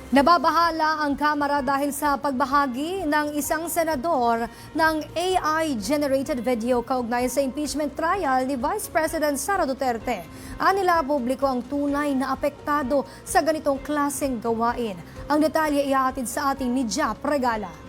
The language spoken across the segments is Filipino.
Nababahala ang Kamara dahil sa pagbahagi ng isang senador ng AI-generated video kaugnay sa impeachment trial ni Vice President Sara Duterte. Anila publiko ang tunay na apektado sa ganitong klaseng gawain. Ang detalye ihahatid sa ating ni Jap Regala.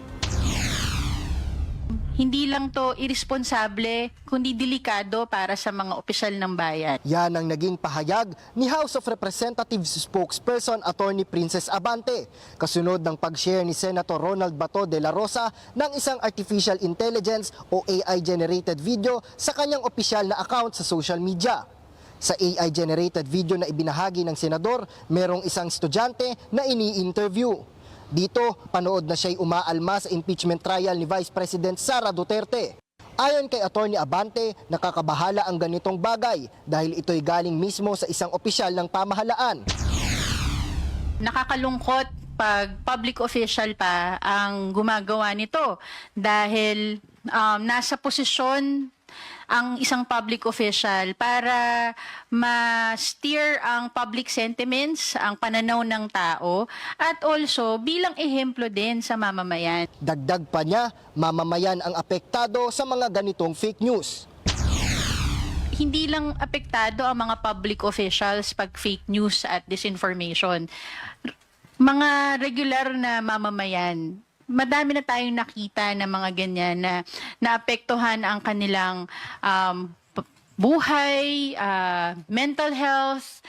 Hindi lang to irresponsable, kundi delikado para sa mga opisyal ng bayan. Yan ang naging pahayag ni House of Representatives spokesperson Attorney Princess Abante, kasunod ng pag-share ni Senator Ronald Bato de la Rosa ng isang artificial intelligence o AI-generated video sa kanyang opisyal na account sa social media. Sa AI-generated video na ibinahagi ng senador, merong isang estudyante na ini-interview. Dito, panood na siya'y umaalma sa impeachment trial ni Vice President Sara Duterte. Ayon kay Attorney Abante, nakakabahala ang ganitong bagay dahil ito'y galing mismo sa isang opisyal ng pamahalaan. Nakakalungkot pag public official pa ang gumagawa nito dahil nasa posisyon ang isang public official para ma-steer ang public sentiments, ang pananaw ng tao, at also bilang ehemplo din sa mamamayan. Dagdag pa niya, mamamayan ang apektado sa mga ganitong fake news. Hindi lang apektado ang mga public officials pag fake news at disinformation. Mga regular na mamamayan, madami na tayong nakita na mga ganyan na naapektuhan ang kanilang buhay, mental health,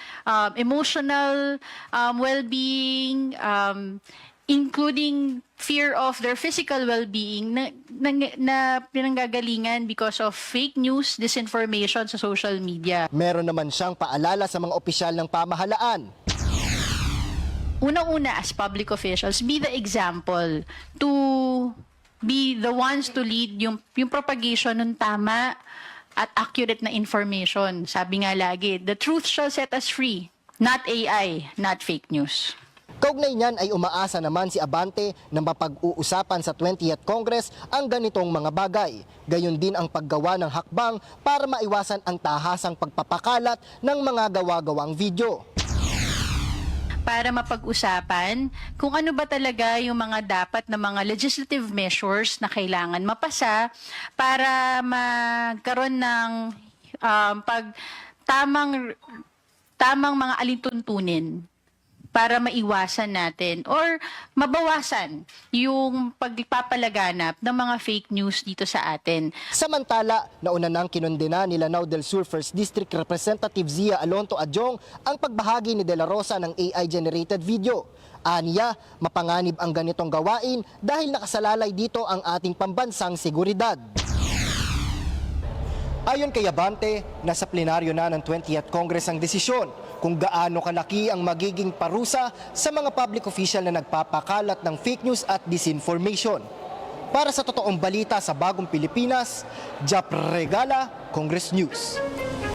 emotional well-being, including fear of their physical well-being na pinanggagalingan because of fake news, disinformation sa social media. Meron naman siyang paalala sa mga opisyal ng pamahalaan. Unang-una, as public officials, be the example to be the ones to lead yung propagation ng tama at accurate na information. Sabi nga lagi, the truth shall set us free, not AI, not fake news. Kaugnay niyan ay umaasa naman si Abante na mapag-uusapan sa 20th Congress ang ganitong mga bagay. Gayon din ang paggawa ng hakbang para maiwasan ang tahasang pagpapakalat ng mga gawa-gawang video. Para mapag-usapan kung ano ba talaga yung mga dapat na mga legislative measures na kailangan mapasa para magkaroon ng tamang mga alintuntunin para maiwasan natin or mabawasan yung pagpapalaganap ng mga fake news dito sa atin. Samantala, nauna nang kinondena ni Lanao del Sur 1st District Representative Zia Alonto Adjong ang pagbahagi ni De La Rosa ng AI-generated video. Aniya, mapanganib ang ganitong gawain dahil nakasalalay dito ang ating pambansang seguridad. Ayon kay Abante, nasa plenaryo na ng 20th Congress ang desisyon kung gaano kalaki ang magiging parusa sa mga public official na nagpapakalat ng fake news at disinformation. Para sa totoong balita sa Bagong Pilipinas, Jap Regala, Congress News.